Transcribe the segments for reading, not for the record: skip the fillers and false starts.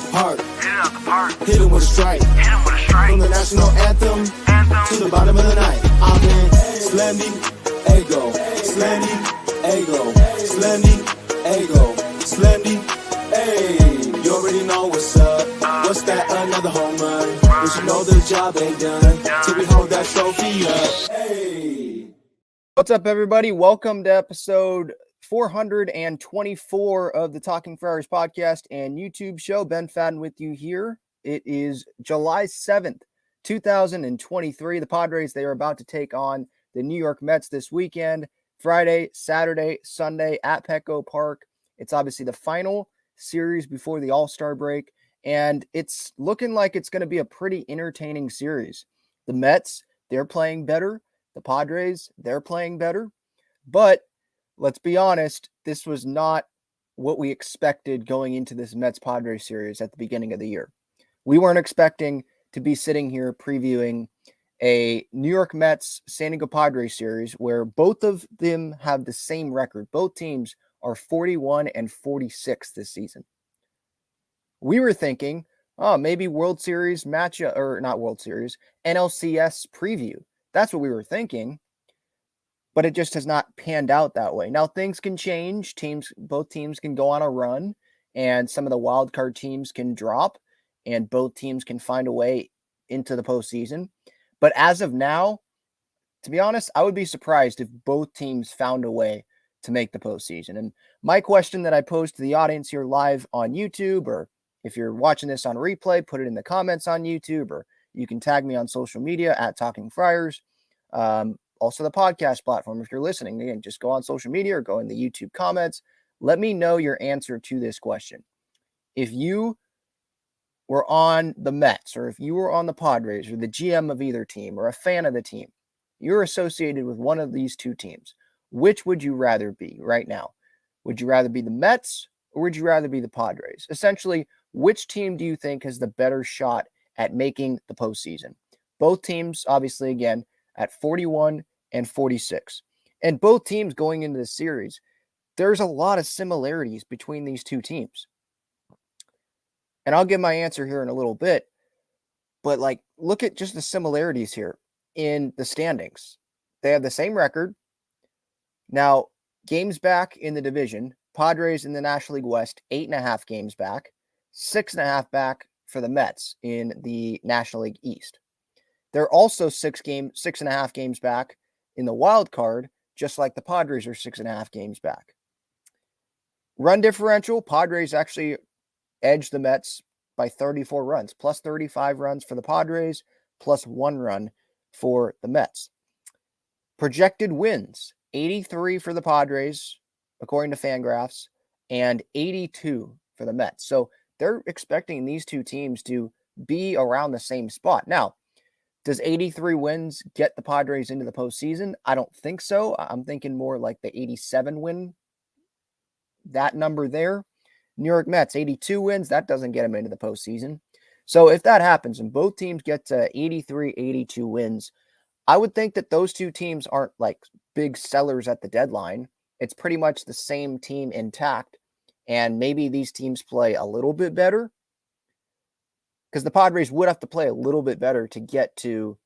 the park. Hit him with a strike. From the national anthem to the bottom of the night. I'm in Slendy, Ego, Slendy, Ego, Slendy, Ego, Slendy, hey. You already know what's up. What's that? Another home run. But you know the job ain't done till we hold that trophy up. Hey. What's up, everybody? Welcome to episode 424 of the Talking Friars podcast and YouTube show. Ben Fadden with you here. It is July 7th, 2023. The Padres, they are about to take on the New York Mets this weekend, Friday, Saturday, Sunday at Petco Park. It's obviously the final series before the All-Star break, and it's looking like it's going to be a pretty entertaining series. The Mets, they're playing better. The Padres, they're playing better. But let's be honest, this was not what we expected going into this Mets-Padres series at the beginning of the year. We weren't expecting to be sitting here previewing a New York Mets San Diego Padres series where both of them have the same record. Both teams are 41 and 46 this season. We were thinking, maybe World Series matchup, or not World Series, NLCS preview. That's what we were thinking, but it just has not panned out that way. Now things can change. Both teams can go on a run, and some of the wild card teams can drop, and both teams can find a way into the postseason. But as of now, to be honest, I would be surprised if both teams found a way to make the postseason. And my question that I posed to the audience here live on YouTube, or if you're watching this on replay, put it in the comments on YouTube, or you can tag me on social media at Talking Friars. Also the podcast platform, if you're listening, again, just go on social media or go in the YouTube comments. Let me know your answer to this question. If you were on the Mets, or if you were on the Padres, or the GM of either team, or a fan of the team, you're associated with one of these two teams. Which would you rather be right now? Would you rather be the Mets, or would you rather be the Padres? Essentially, which team do you think has the better shot at making the postseason? Both teams, obviously, again, at 41 and 46. And both teams going into the series, there's a lot of similarities between these two teams. And I'll give my answer here in a little bit, but look at just the similarities here in the standings. They have the same record. Now, games back in the division, Padres in the National League West, 8.5 games back, 6.5 back for the Mets in the National League East. They're also 6.5 games back in the wild card, just like the Padres are 6.5 games back. Run differential, Padres actually edged the Mets by 34 runs, plus 35 runs for the Padres, plus 1 run for the Mets. Projected wins, 83 for the Padres, according to Fangraphs, and 82 for the Mets. So they're expecting these two teams to be around the same spot. Now, does 83 wins get the Padres into the postseason? I don't think so. I'm thinking more like the 87 win, that number there. New York Mets, 82 wins. That doesn't get them into the postseason. So if that happens and both teams get to 83, 82 wins, I would think that those two teams aren't like big sellers at the deadline. It's pretty much the same team intact. And maybe these teams play a little bit better, because the Padres would have to play a little bit better to get to,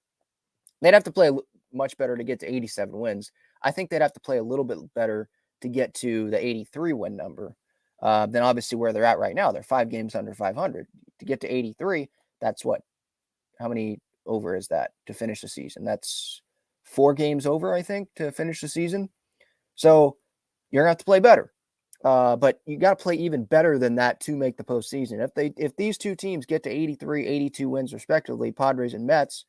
they'd have to play much better to get to 87 wins. I think they'd have to play a little bit better to get to the 83 win number than obviously where they're at right now. They're 5 games under 500. To get to 83, that's what? How many over is that to finish the season? That's 4 games over, I think, to finish the season. So you're going to have to play better. But you got to play even better than that to make the postseason. If these two teams get to 83, 82 wins respectively, Padres and Mets,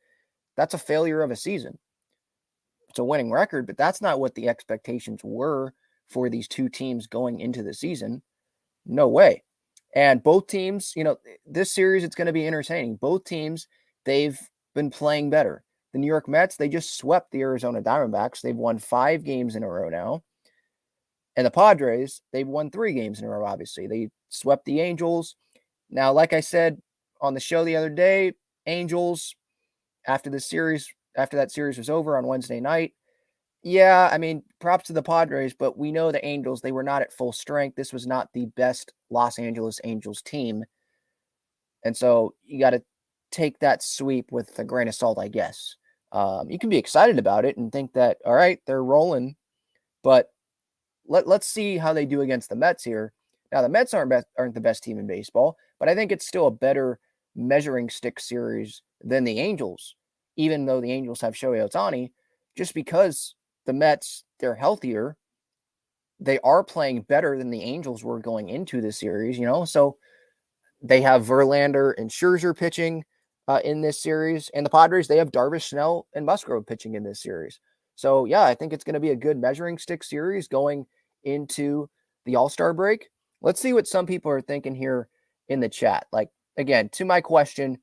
that's a failure of a season. It's a winning record, but that's not what the expectations were for these two teams going into the season. No way. And both teams, this series, it's going to be entertaining. Both teams, they've been playing better. The New York Mets, they just swept the Arizona Diamondbacks. They've won 5 games in a row now. And the Padres, they've won 3 games in a row, obviously. They swept the Angels. Now, like I said on the show the other day, Angels, after that series was over on Wednesday night, yeah, I mean, props to the Padres, but we know the Angels, they were not at full strength. This was not the best Los Angeles Angels team And so you got to take that sweep with a grain of salt, I guess. You can be excited about it and think that, all right, they're rolling, but let's see how they do against the Mets here. Now, the Mets aren't the best team in baseball, but I think it's still a better measuring stick series than the Angels, even though the Angels have Shohei Ohtani, just because the Mets, they're healthier. They are playing better than the Angels were going into the series, so they have Verlander and Scherzer pitching in this series, and the Padres, they have Darvish, Snell, and Musgrove pitching in this series. So, yeah, I think it's going to be a good measuring stick series going into the All-Star break. Let's see what some people are thinking here in the chat. Like, again, to my question,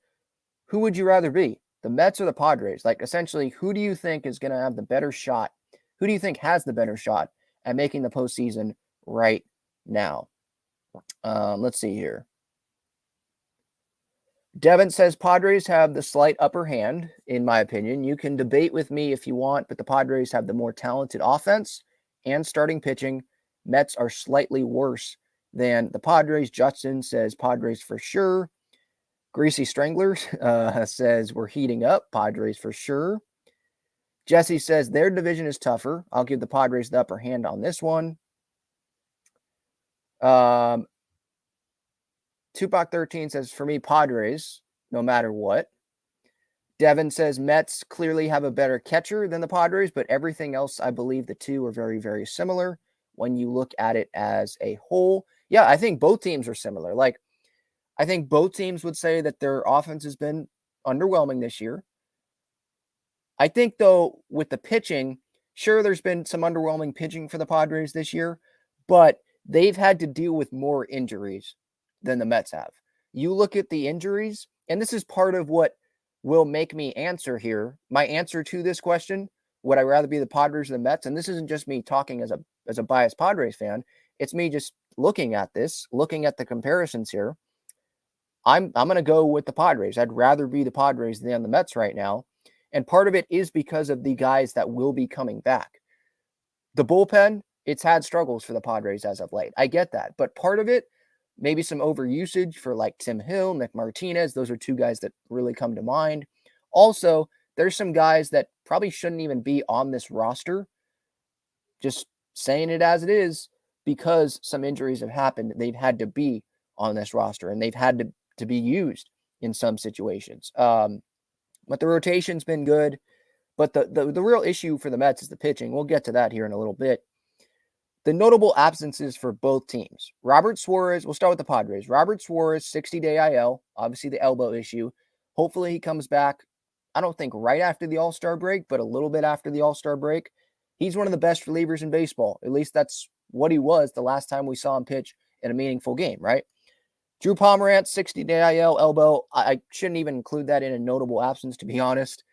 who would you rather be, the Mets or the Padres? Like, essentially, who do you think is going to have the better shot? Who do you think has the better shot at making the postseason right now? Let's see here. Devin says Padres have the slight upper hand, in my opinion. You can debate with me if you want, but the Padres have the more talented offense and starting pitching. Mets are slightly worse than the Padres. Justin says Padres for sure. Greasy Stranglers says we're heating up. Padres for sure. Jesse says their division is tougher. I'll give the Padres the upper hand on this one. Tupac 13 says, for me, Padres, no matter what. Devin says Mets clearly have a better catcher than the Padres, but everything else, I believe the two are very, very similar when you look at it as a whole. Yeah, I think both teams are similar. Like, I think both teams would say that their offense has been underwhelming this year. I think, though, with the pitching, sure, there's been some underwhelming pitching for the Padres this year, but they've had to deal with more injuries than the Mets have. You look at the injuries, and this is part of what will make me answer here. My answer to this question, would I rather be the Padres or the Mets? And this isn't just me talking as a biased Padres fan. It's me just looking at this, looking at the comparisons here. I'm going to go with the Padres. I'd rather be the Padres than the Mets right now. And part of it is because of the guys that will be coming back. The bullpen, it's had struggles for the Padres as of late. I get that. But part of it, maybe some overusage for like Tim Hill, Nick Martinez. Those are two guys that really come to mind. Also, there's some guys that probably shouldn't even be on this roster. Just saying it as it is, because some injuries have happened. They've had to be on this roster, and they've had to be used in some situations. But the rotation's been good. But the real issue for the Mets is the pitching. We'll get to that here in a little bit. The notable absences for both teams. Robert Suarez, we'll start with the Padres. Robert Suarez, 60-day IL, obviously the elbow issue. Hopefully he comes back, I don't think right after the All-Star break, but a little bit after the All-Star break. He's one of the best relievers in baseball. At least that's what he was the last time we saw him pitch in a meaningful game, right? Drew Pomerantz, 60-day IL, elbow. I shouldn't even include that in a notable absence, to be honest.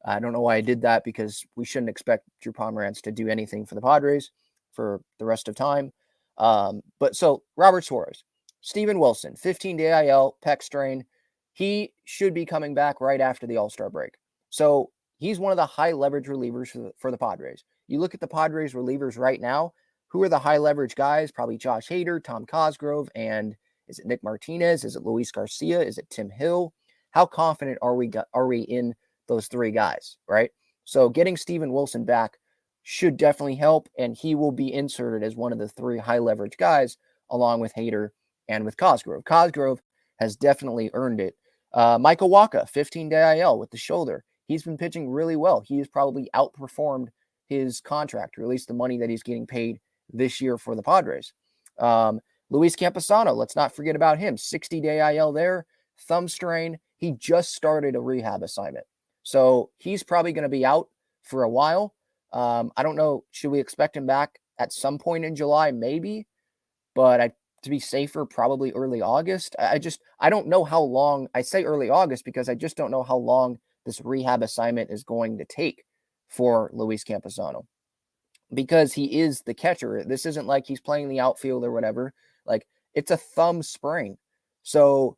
I don't know why I did that, because we shouldn't expect Drew Pomerantz to do anything for the Padres for the rest of time. But so Robert Suarez, Steven Wilson, 15-day IL, pec strain. He should be coming back right after the All-Star break. So he's one of the high leverage relievers for the Padres. You look at the Padres relievers right now, who are the high leverage guys? Probably Josh Hader, Tom Cosgrove, and is it Nick Martinez? Is it Luis Garcia? Is it Tim Hill? How confident are we in those three guys, right? So getting Steven Wilson back should definitely help, and he will be inserted as one of the three high leverage guys, along with Hader and with Cosgrove. Cosgrove has definitely earned it. Michael Wacha, 15-day IL with the shoulder. He's been pitching really well. He has probably outperformed his contract, or at least the money that he's getting paid this year for the Padres. Luis Campusano, let's not forget about him. 60-day IL there, thumb strain. He just started a rehab assignment. So he's probably going to be out for a while. I don't know. Should we expect him back at some point in July? Maybe. But to be safer, probably early August. I don't know how long. I say early August because I just don't know how long this rehab assignment is going to take for Luis Campusano, because he is the catcher. This isn't like he's playing the outfield or whatever. Like, it's a thumb sprain. So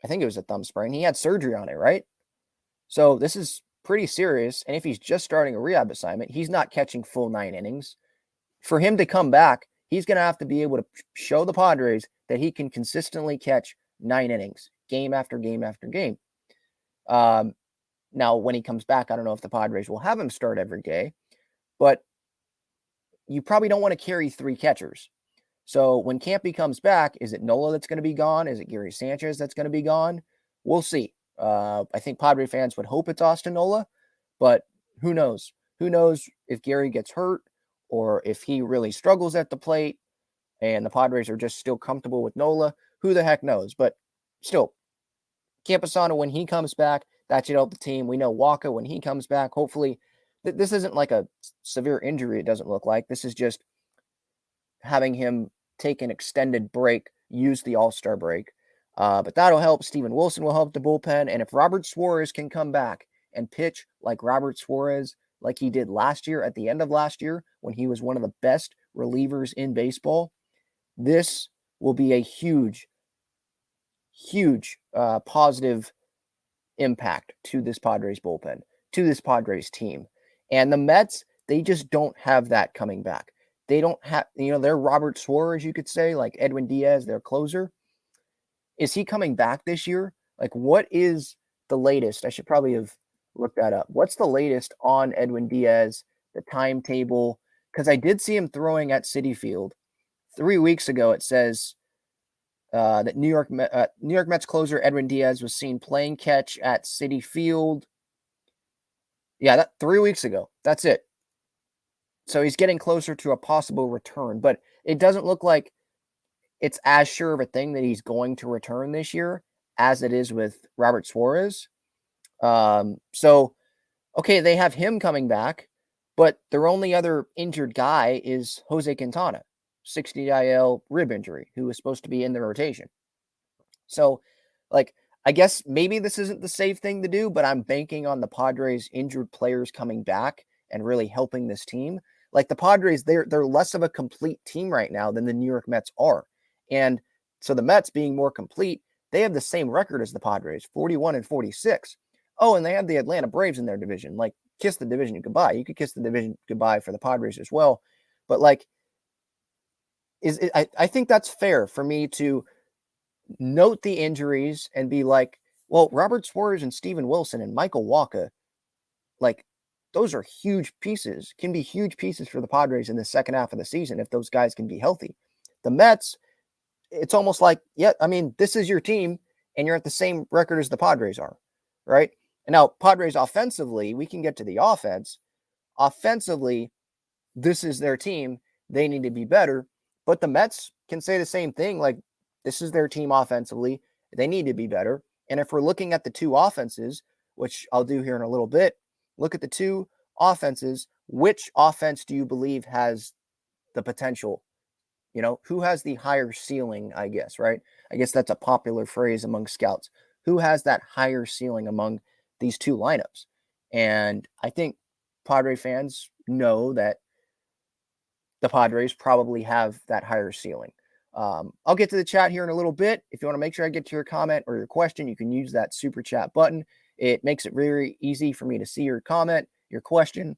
I think it was a thumb sprain. He had surgery on it, right? So this is pretty serious. And if he's just starting a rehab assignment, he's not catching full 9 innings. For him to come back, he's going to have to be able to show the Padres that he can consistently catch 9 innings. game after game after game. Now, when he comes back, I don't know if the Padres will have him start every day, but you probably don't want to carry 3 catchers. So when Campy comes back, is it Nola that's going to be gone? Is it Gary Sanchez that's going to be gone? We'll see. I think Padre fans would hope it's Austin Nola, but who knows? Who knows if Gary gets hurt or if he really struggles at the plate and the Padres are just still comfortable with Nola. Who the heck knows? But still, Campusano, when he comes back, that should help the team. We know Waka, when he comes back, hopefully, this isn't like a severe injury, it doesn't look like. This is just having him take an extended break, use the All-Star break. But that'll help. Steven Wilson will help the bullpen. And if Robert Suarez can come back and pitch like Robert Suarez, like he did last year, at the end of last year, when he was one of the best relievers in baseball, this will be a huge, huge positive impact to this Padres bullpen, to this Padres team. And the Mets, they just don't have that coming back. They don't have, they're Robert Suarez, you could say, like Edwin Diaz, their closer. Is he coming back this year? Like, what is the latest? I should probably have looked that up. What's the latest on Edwin Diaz, the timetable? Because I did see him throwing at Citi Field 3 weeks ago. It says that New York Mets closer Edwin Diaz was seen playing catch at Citi Field. Yeah, that 3 weeks ago. That's it. So he's getting closer to a possible return, but it doesn't look like it's as sure of a thing that he's going to return this year as it is with Robert Suarez. So, okay, they have him coming back, but their only other injured guy is Jose Quintana, 60 IL rib injury, who was supposed to be in the rotation. So, like, I guess maybe this isn't the safe thing to do, but I'm banking on the Padres' injured players coming back and really helping this team. Like the Padres, they're less of a complete team right now than the New York Mets are. And so the Mets being more complete, they have the same record as the Padres, 41-46. Oh, and they have the Atlanta Braves in their division. Like, kiss the division goodbye. You could kiss the division goodbye for the Padres as well. But like, I think that's fair for me to note the injuries and be like, well, Robert Suarez and Steven Wilson and Michael Wacha, like, those are huge pieces, can be huge pieces for the Padres in the second half of the season if those guys can be healthy. The Mets, it's almost like, yeah, I mean, this is your team and you're at the same record as the Padres are, right? And now Padres offensively, we can get to the offense. Offensively, this is their team. They need to be better. But the Mets can say the same thing. Like, this is their team offensively. They need to be better. And if we're looking at the two offenses, which I'll do here in a little bit, look at the two offenses. Which offense do you believe has the potential? Who has the higher ceiling, I guess, right? I guess that's a popular phrase among scouts. Who has that higher ceiling among these two lineups? And I think Padre fans know that the Padres probably have that higher ceiling. I'll get to the chat here in a little bit. If you want to make sure I get to your comment or your question, you can use that super chat button. It makes it very easy for me to see your comment, your question,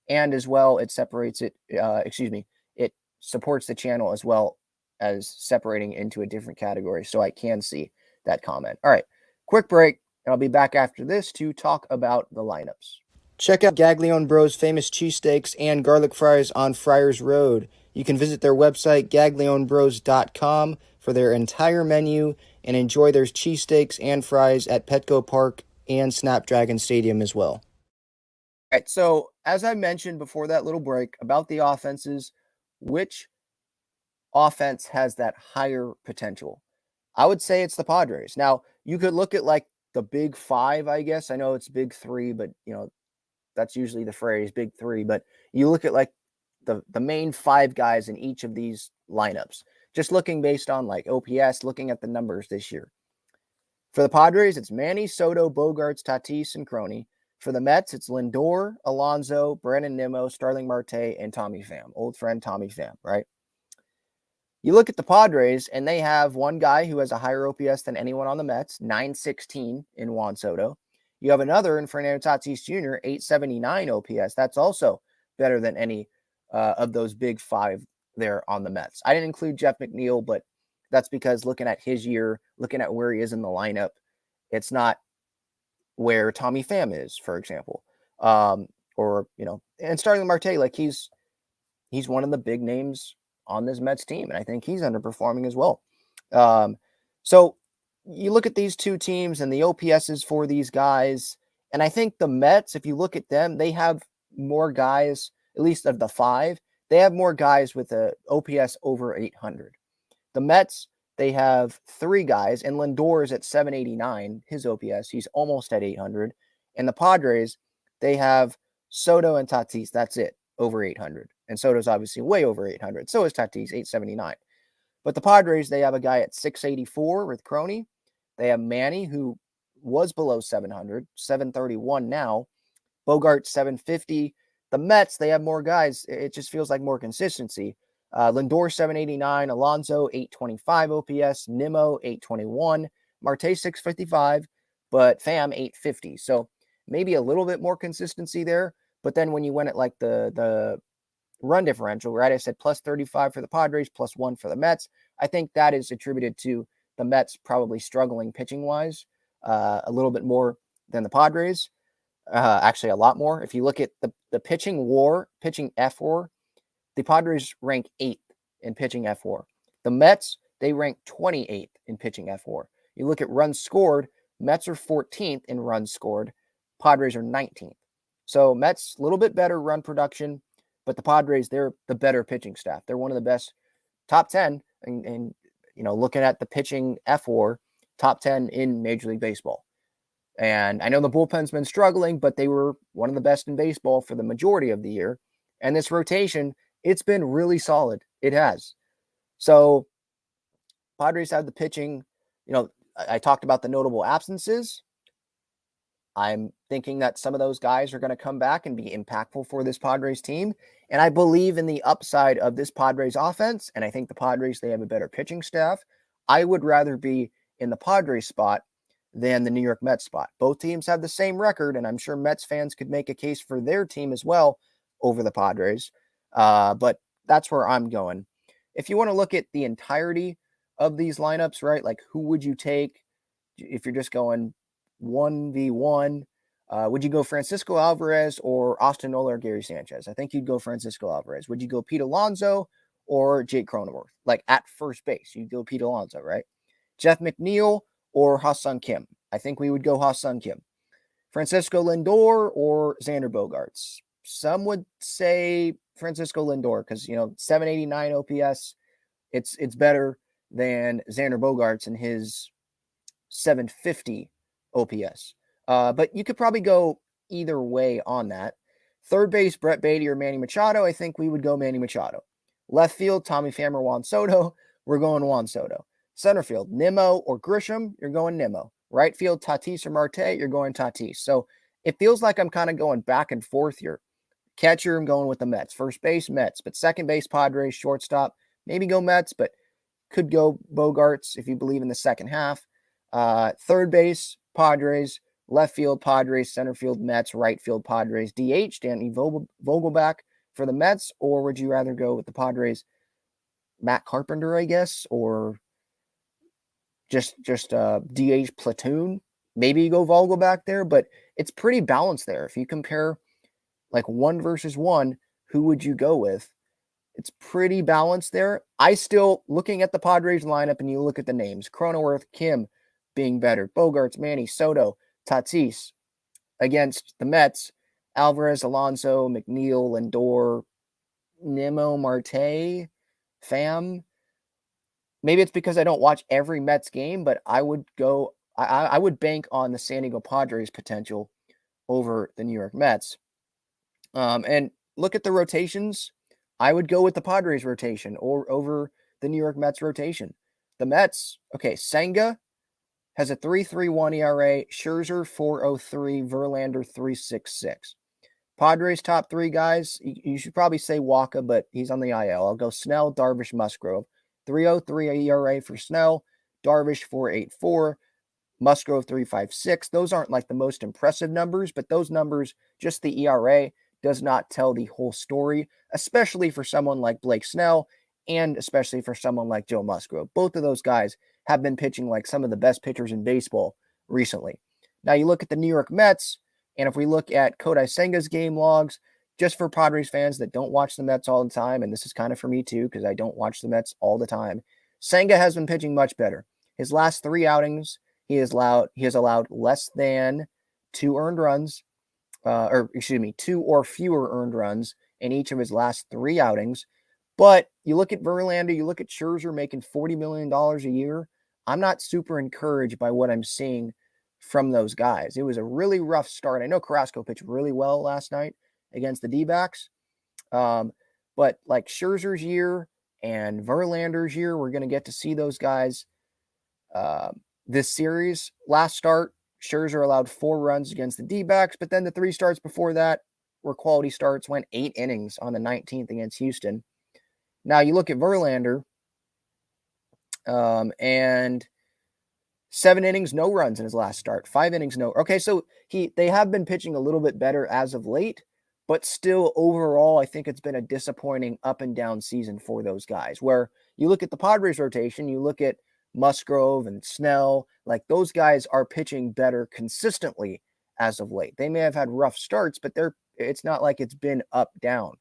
and as well, it separates it. It supports the channel as well as separating into a different category so I can see that comment. All right, quick break, and I'll be back after this to talk about the lineups. Check out Gaglion Bros' famous cheesesteaks and garlic fries on Friars Road. You can visit their website, gaglionbros.com, for their entire menu and enjoy their cheesesteaks and fries at Petco Park and Snapdragon Stadium as well. All right, so as I mentioned before that little break about the offenses, which offense has that higher potential? I would say it's the Padres. Now, you could look at like the big five, I guess. I know it's big three, but that's usually the phrase, big three. But you look at like the main five guys in each of these lineups, just looking based on like OPS, looking at the numbers this year. For the Padres, it's Manny, Soto, Bogarts, Tatis, and Crony. For the Mets, it's Lindor, Alonso, Brandon Nimmo, Starling Marte, and Tommy Pham, old friend Tommy Pham, right? You look at the Padres, and they have one guy who has a higher OPS than anyone on the Mets, 916 in Juan Soto. You have another in Fernando Tatis Jr., 879 OPS. That's also better than any of those big five there on the Mets. I didn't include Jeff McNeil, but that's because looking at his year, looking at where he is in the lineup, it's not where Tommy Pham is, for example. Or, and Starling Marte, like he's one of the big names on this Mets team, and I think he's underperforming as well. So you look at these two teams and the OPSs for these guys, and I think the Mets, if you look at them, they have more guys, at least of the five, they have more guys with a OPS over 800. The Mets, they have three guys, and Lindor is at 789, his OPS. He's almost at 800. And the Padres, they have Soto and Tatis. That's it, over 800. And Soto's obviously way over 800. So is Tatis, 879. But the Padres, they have a guy at 684 with Crony. They have Manny, who was below 700, 731 now. Bogart, 750. The Mets, they have more guys. It just feels like more consistency. Lindor, 789. Alonso, 825 OPS. Nimmo, 821. Marte, 655. But Pham, 850. So maybe a little bit more consistency there. But then when you went at like the run differential, right? I said plus 35 for the Padres, plus 1 for the Mets. I think that is attributed to the Mets probably struggling pitching-wise a little bit more than the Padres. Actually, a lot more. If you look at the pitching F war, the Padres rank 8th in pitching F war. The Mets, they rank 28th in pitching F war. You look at runs scored, Mets are 14th in runs scored. Padres are 19th. So Mets, a little bit better run production, but the Padres, they're the better pitching staff. They're one of the best, top 10, and looking at the pitching F war, top 10 in Major League Baseball. And I know the bullpen's been struggling, but they were one of the best in baseball for the majority of the year. And this rotation, it's been really solid. It has. So Padres have the pitching. I talked about the notable absences. I'm thinking that some of those guys are going to come back and be impactful for this Padres team. And I believe in the upside of this Padres offense. And I think the Padres, they have a better pitching staff. I would rather be in the Padres spot than the New York Mets spot. Both teams have the same record, and I'm sure Mets fans could make a case for their team as well over the Padres. But that's where I'm going. If you want to look at the entirety of these lineups, right, like who would you take if you're just going 1v1? Would you go Francisco Alvarez or Austin Nola or Gary Sanchez? I think you'd go Francisco Alvarez. Would you go Pete Alonso or Jake Cronenworth? Like at first base, you'd go Pete Alonso, right? Jeff McNeil or Ha-Seong Kim? I think we would go Ha-Seong Kim. Francisco Lindor or Xander Bogaerts? Some would say Francisco Lindor because, 789 OPS, it's better than Xander Bogaerts and his 750 OPS. But you could probably go either way on that. Third base, Brett Baty or Manny Machado. I think we would go Manny Machado. Left field, Tommy Pham or Juan Soto. We're going Juan Soto. Center field, Nimmo or Grisham. You're going Nimmo. Right field, Tatis or Marte. You're going Tatis. So it feels like I'm kind of going back and forth here. Catcher, I'm going with the Mets. First base, Mets. But second base, Padres. Shortstop, maybe go Mets, but could go Bogaerts if you believe in the second half. Third base, Padres. Left field, Padres. Center field, Mets. Right field, Padres. DH, Danny Vogelbach for the Mets. Or would you rather go with the Padres? Matt Carpenter, I guess, or just DH platoon. Maybe you go Vogelbach there, but it's pretty balanced there. If you compare like 1 versus 1, who would you go with? It's pretty balanced there. I still, looking at the Padres lineup and you look at the names, Cronenworth, Kim being better, Bogaerts, Manny, Soto, Tatis. Against the Mets, Alvarez, Alonso, McNeil, Lindor, Nimmo, Marte, Pham. Maybe it's because I don't watch every Mets game, but I would bank on the San Diego Padres potential over the New York Mets. And look at the rotations. I would go with the Padres rotation or over the New York Mets rotation. The Mets, okay, Senga has a 3.31 ERA, Scherzer 4.03, Verlander 3.66. Padres top 3 guys, you should probably say Waka, but he's on the IL. I'll go Snell, Darvish, Musgrove. 3.03 ERA for Snell, Darvish 4.84, Musgrove 3.56. Those aren't like the most impressive numbers, but those numbers, just the ERA, does not tell the whole story, especially for someone like Blake Snell and especially for someone like Joe Musgrove. Both of those guys have been pitching like some of the best pitchers in baseball recently. Now you look at the New York Mets, and if we look at Kodai Senga's game logs, just for Padres fans that don't watch the Mets all the time, and this is kind of for me too, because I don't watch the Mets all the time, Senga has been pitching much better. His last 3 outings, he has allowed less than 2 earned runs, 2 or fewer earned runs in each of his last 3 outings. But you look at Verlander, you look at Scherzer making $40 million a year. I'm not super encouraged by what I'm seeing from those guys. It was a really rough start. I know Carrasco pitched really well last night against the D-backs. But like Scherzer's year and Verlander's year, we're going to get to see those guys this series. Last start, Scherzer allowed 4 runs against the D-backs, but then the 3 starts before that were quality starts, went 8 innings on the 19th against Houston. Now you look at Verlander, and 7 innings, no runs in his last start. 5 innings, no. Okay, so they have been pitching a little bit better as of late, but still overall, I think it's been a disappointing up and down season for those guys. Where you look at the Padres rotation, you look at Musgrove and Snell, like those guys are pitching better consistently as of late. They may have had rough starts, but it's not like it's been up down.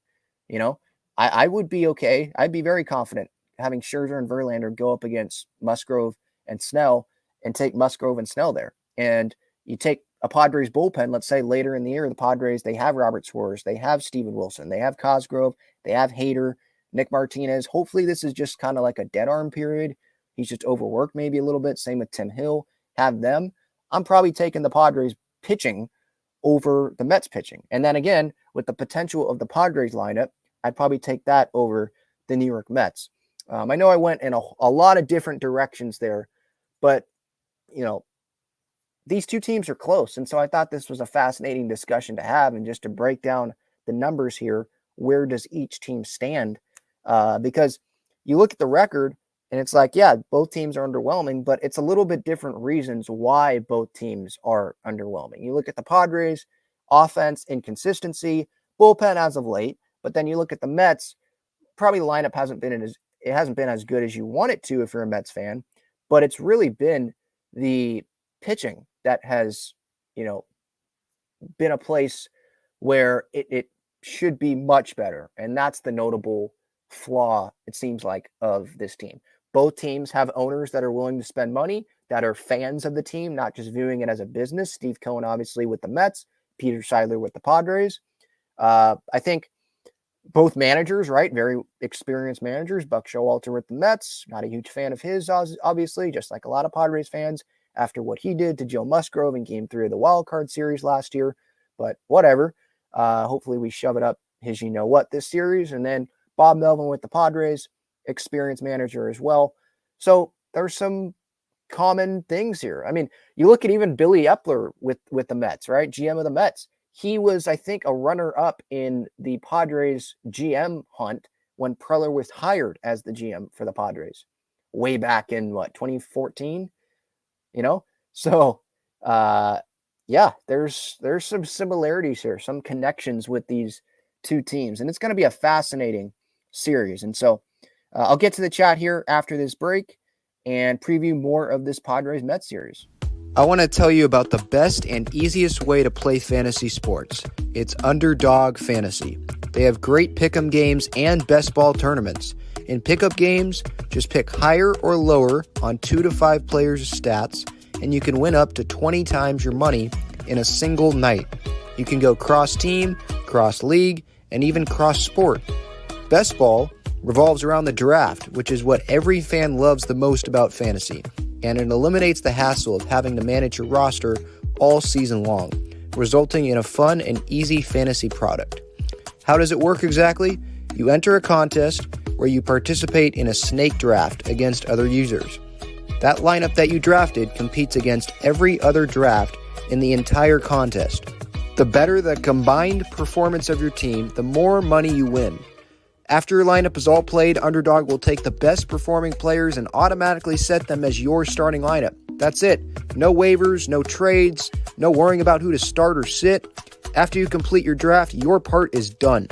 You know, I would be okay. I'd be very confident having Scherzer and Verlander go up against Musgrove and Snell and take Musgrove and Snell there. And you take a Padres bullpen, let's say later in the year, the Padres, they have Robert Suarez, they have Steven Wilson, they have Cosgrove, they have Hader, Nick Martinez. Hopefully this is just kind of like a dead arm period. He's just overworked maybe a little bit. Same with Tim Hill. Have them. I'm probably taking the Padres pitching over the Mets pitching. And then again, with the potential of the Padres lineup, I'd probably take that over the New York Mets. I know I went in a lot of different directions there, but, you know, these two teams are close. And so I thought this was a fascinating discussion to have, and just to break down the numbers here. Where does each team stand? Because you look at the record and it's like, yeah, both teams are underwhelming, but it's a little bit different reasons why both teams are underwhelming. You look at the Padres, offense, inconsistency, bullpen as of late, but then you look at the Mets, probably the lineup hasn't been as good as you want it to if you're a Mets fan, but it's really been the pitching that has, you know, been a place where it should be much better. And that's the notable flaw, it seems like, of this team. Both teams have owners that are willing to spend money, that are fans of the team, not just viewing it as a business. Steve Cohen, obviously, with the Mets, Peter Seidler with the Padres. I think both managers, right? Very experienced managers. Buck Showalter with the Mets, not a huge fan of his, obviously, just like a lot of Padres fans after what he did to Joe Musgrove in Game 3 of the Wild Card Series last year. But whatever. Hopefully we shove it up his you-know-what this series. And then Bob Melvin with the Padres, experienced manager as well. So there's some common things here. I mean, you look at even Billy Epler with the Mets, right? GM of the Mets. He was, I think, a runner-up in the Padres GM hunt when Preller was hired as the GM for the Padres way back in, 2014? You know? So, yeah, there's some similarities here, some connections with these two teams, and it's going to be a fascinating series. And so I'll get to the chat here after this break and preview more of this Padres-Mets series. I want to tell you about the best and easiest way to play fantasy sports. It's Underdog Fantasy. They have great pick'em games and best ball tournaments. In pickup games, just pick higher or lower on 2 to 5 players' stats, and you can win up to 20 times your money in a single night. You can go cross-team, cross-league, and even cross-sport. Best ball revolves around the draft, which is what every fan loves the most about fantasy, and it eliminates the hassle of having to manage your roster all season long, resulting in a fun and easy fantasy product. How does it work exactly? You enter a contest where you participate in a snake draft against other users. That lineup that you drafted competes against every other draft in the entire contest. The better the combined performance of your team, the more money you win. After your lineup is all played, Underdog will take the best performing players and automatically set them as your starting lineup. That's it. No waivers, no trades, no worrying about who to start or sit. After you complete your draft, your part is done.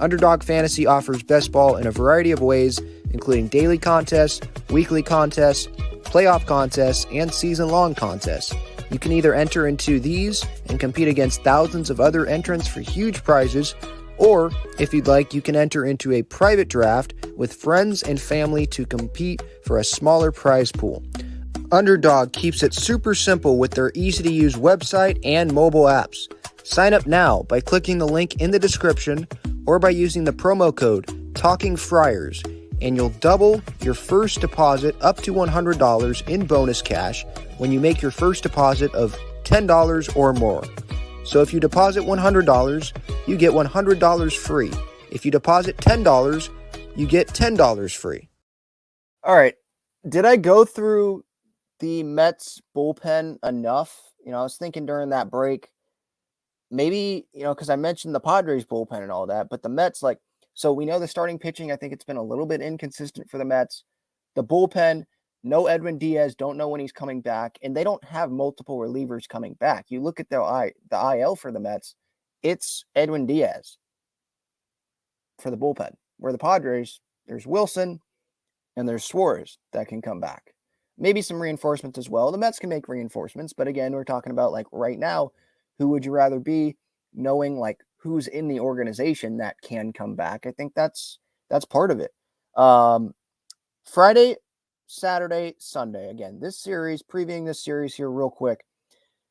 Underdog Fantasy offers best ball in a variety of ways including daily contests, weekly contests, playoff contests, and season-long contests. You can either enter into these and compete against thousands of other entrants for huge prizes, or, if you'd like, you can enter into a private draft with friends and family to compete for a smaller prize pool. Underdog keeps it super simple with their easy-to-use website and mobile apps. Sign up now by clicking the link in the description or by using the promo code TALKINGFRIARS, and you'll double your first deposit up to $100 in bonus cash when you make your first deposit of $10 or more. So if you deposit $100, you get $100 free. If you deposit $10, you get $10 free. All right. Did I go through the Mets bullpen enough? I was thinking during that break, maybe, because I mentioned the Padres bullpen and all that, but the Mets, so we know the starting pitching, I think it's been a little bit inconsistent for the Mets. The bullpen, no Edwin Diaz, don't know when he's coming back, and they don't have multiple relievers coming back. You look at the IL for the Mets, it's Edwin Diaz for the bullpen. Where the Padres, there's Wilson and there's Suarez that can come back. Maybe some reinforcements as well. The Mets can make reinforcements, but again, we're talking about right now, who would you rather be, knowing who's in the organization that can come back. I think that's part of it. Friday, Saturday, Sunday. Again, previewing this series here real quick.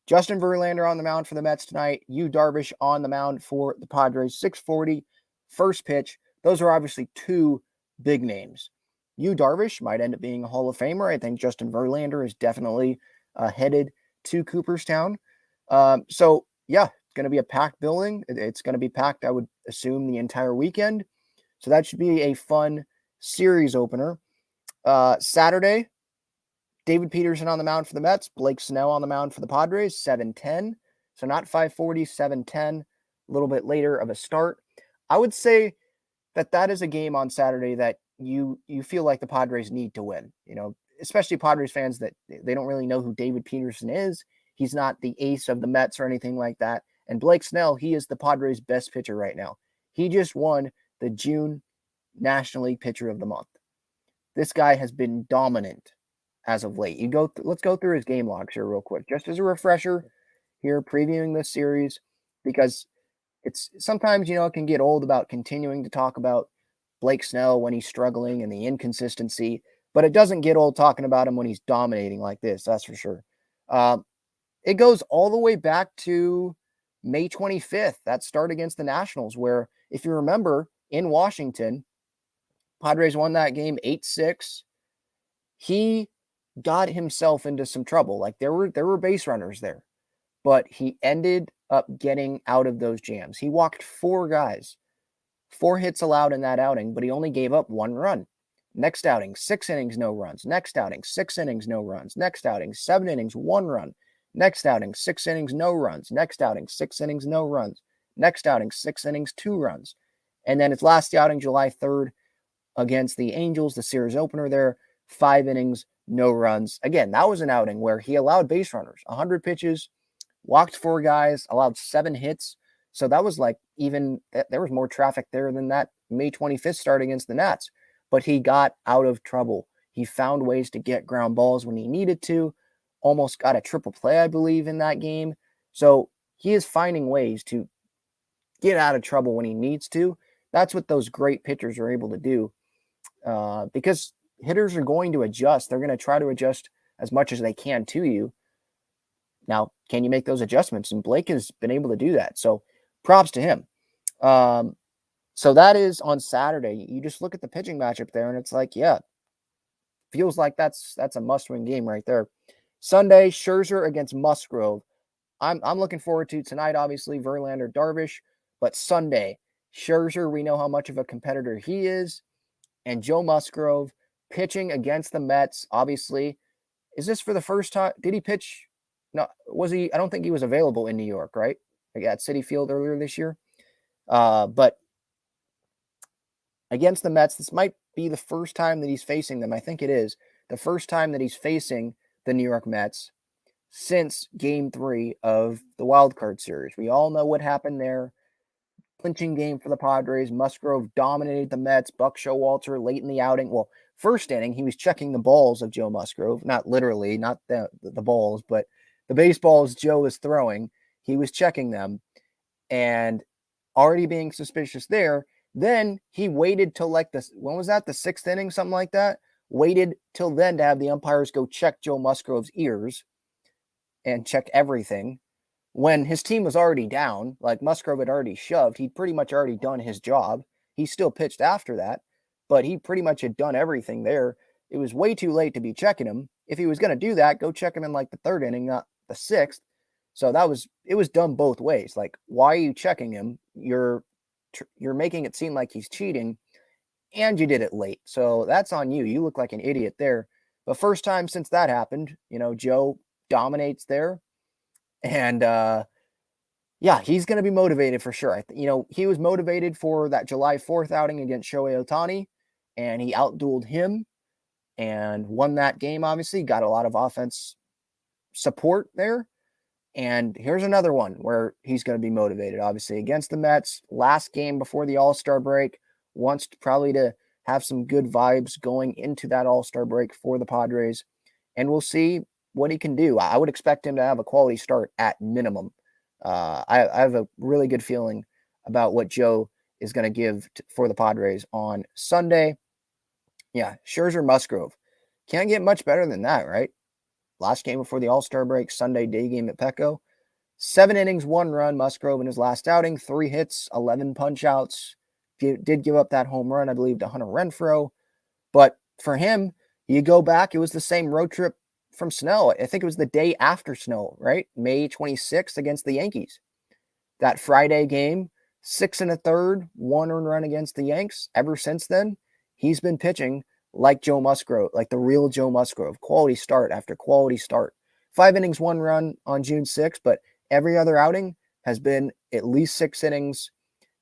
Justin Verlander on the mound for the Mets tonight. Yu Darvish on the mound for the Padres. 6:40, first pitch. Those are obviously two big names. Yu Darvish might end up being a Hall of Famer. I think Justin Verlander is definitely headed to Cooperstown. So, yeah, it's going to be a packed building. It's going to be packed, I would assume, the entire weekend. So that should be a fun series opener. Saturday, David Peterson on the mound for the Mets. Blake Snell on the mound for the Padres, 7:10. So not 5:40, 7:10. A little bit later of a start. I would say that is a game on Saturday that you feel like the Padres need to win. Especially Padres fans that they don't really know who David Peterson is. He's not the ace of the Mets or anything like that. And Blake Snell, he is the Padres' best pitcher right now. He just won the June National League Pitcher of the Month. This guy has been dominant as of late. Let's go through his game logs here real quick, just as a refresher here, previewing this series, because it's sometimes, it can get old about continuing to talk about Blake Snell when he's struggling and the inconsistency, but it doesn't get old talking about him when he's dominating like this, that's for sure. It goes all the way back to May 25th, that start against the Nationals, where, if you remember, in Washington, Padres won that game 8-6. He got himself into some trouble. There were base runners there, but he ended up getting out of those jams. He walked 4 guys, 4 hits allowed in that outing, but he only gave up 1 run. Next outing, 6 innings, no runs. Next outing, 6 innings, no runs. Next outing, 7 innings, 1 run. Next outing, 6 innings, no runs. Next outing, 6 innings, no runs. Next outing, 6 innings, 2 runs. And then his last outing, July 3rd, against the Angels, the series opener there, 5 innings, no runs. Again, that was an outing where he allowed base runners, 100 pitches, walked 4 guys, allowed 7 hits. So that was there was more traffic there than that May 25th start against the Nats. But he got out of trouble. He found ways to get ground balls when he needed to. Almost got a triple play, I believe, in that game. So he is finding ways to get out of trouble when he needs to. That's what those great pitchers are able to do. Because hitters are going to adjust. They're going to try to adjust as much as they can to you. Now, can you make those adjustments? And Blake has been able to do that. So props to him. So that is on Saturday. You just look at the pitching matchup there, and it's feels like that's a must-win game right there. Sunday, Scherzer against Musgrove. I'm looking forward to tonight, obviously, Verlander, Darvish. But Sunday, Scherzer, we know how much of a competitor he is. And Joe Musgrove pitching against the Mets, obviously. Is this for the first time? Did he pitch? No, was he? I don't think he was available in New York, right? At Citi Field earlier this year. But against the Mets, this might be the first time that he's facing them. I think it is the first time that he's facing the New York Mets since Game 3 of the Wild Card Series. We all know what happened there. clinching game for the Padres. Musgrove dominated the Mets. Buck Showalter late in the outing. Well, first inning, he was checking the balls of Joe Musgrove. Not literally, not the balls, but the baseballs Joe was throwing. He was checking them and already being suspicious there. Then he waited till like when was that? The sixth inning, something like that. Waited till then to have the umpires go check Joe Musgrove's ears and check everything when his team was already down. Like Musgrove had already shoved. He'd pretty much already done his job. He still pitched after that, but he pretty much had done everything there. It was way too late to be checking him. If he was going to do that, go check him in like the third inning, not the sixth. So it was done both ways. Like, why are you checking him? You're making it seem like he's cheating, and you did it late. So that's on you. You look like an idiot there. But first time since that happened, Joe dominates there. And yeah, he's going to be motivated for sure. He was motivated for that July 4th outing against Shohei Ohtani, and he outdueled him and won that game, obviously. Got a lot of offense support there. And here's another one where he's going to be motivated, obviously, against the Mets. Last game before the All-Star break. Wants probably to have some good vibes going into that All-Star break for the Padres. And we'll see what he can do. I would expect him to have a quality start at minimum. I have a really good feeling about what Joe is going to give for the Padres on Sunday. Yeah, Scherzer Musgrove. Can't get much better than that, right? Last game before the All-Star break, Sunday day game at Petco. 7 innings, 1 run, Musgrove in his last outing, 3 hits, 11 punch-outs. Did give up that home run, I believe, to Hunter Renfroe. But for him, you go back, it was the same road trip from Snell. I think it was the day after Snell, right? May 26th against the Yankees. That Friday game, 6 1/3, 1 earned run against the Yanks. Ever since then, he's been pitching like Joe Musgrove, like the real Joe Musgrove. Quality start after quality start. 5 innings, 1 run on June 6th, but every other outing has been at least 6 innings,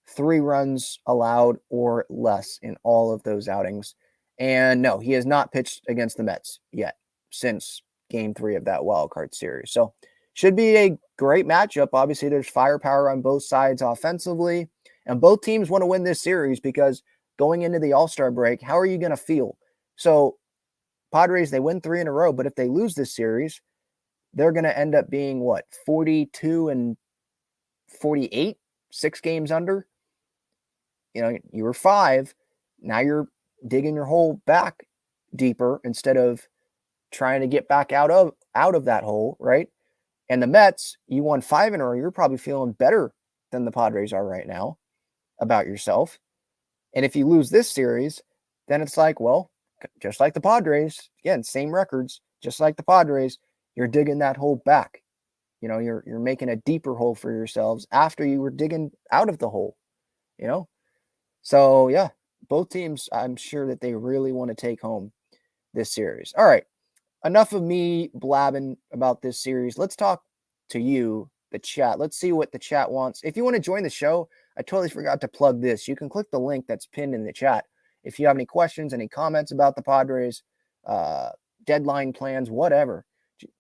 3 runs allowed or less in all of those outings. And no, he has not pitched against the Mets yet since game 3 of that wild card series. So should be a great matchup. Obviously, there's firepower on both sides offensively, and both teams want to win this series because going into the All-Star break, how are you going to feel? So Padres, they win 3 in a row, but if they lose this series, they're going to end up being what, 42 and 48, 6 games under. You were 5. Now you're digging your hole back deeper instead of trying to get back out of that hole, right? And the Mets, you won 5 in a row. You're probably feeling better than the Padres are right now about yourself. And if you lose this series, then it's like, well, just like the Padres, again, same records, just like the Padres, you're digging that hole back. You're making a deeper hole for yourselves after you were digging out of the hole, So, yeah, both teams, I'm sure that they really want to take home this series. All right, enough of me blabbing about this series. Let's talk to you, the chat. Let's see what the chat wants. If you want to join the show, I totally forgot to plug this. You can click the link that's pinned in the chat. If you have any questions, any comments about the Padres, deadline plans, whatever,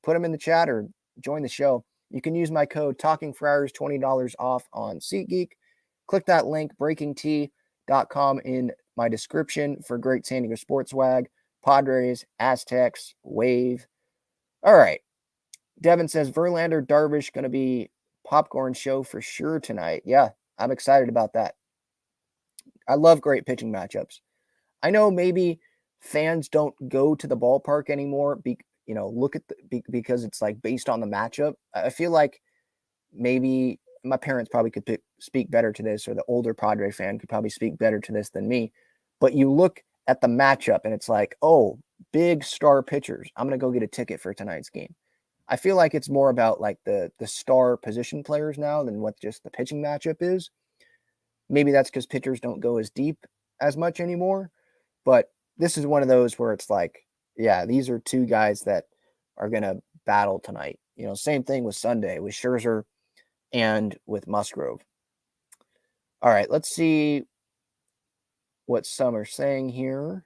put them in the chat or join the show. You can use my code TalkingFriars, $20 off on SeatGeek. Click that link, breakingtea.com, in my description for great San Diego sports swag. Padres, Aztecs, Wave. All right. Devin says Verlander, Darvish going to be popcorn show for sure tonight. Yeah, I'm excited about that. I love great pitching matchups. I know maybe fans don't go to the ballpark anymore, because it's like based on the matchup. I feel like maybe my parents probably could speak better to this, or the older Padre fan could probably speak better to this than me. But you look at the matchup and it's like, oh, big star pitchers. I'm going to go get a ticket for tonight's game. I feel like it's more about like the star position players now than what just the pitching matchup is. Maybe that's because pitchers don't go as deep as much anymore. But this is one of those where it's like, yeah, these are 2 guys that are going to battle tonight. Same thing with Sunday with Scherzer and with Musgrove. All right, let's see what some are saying here.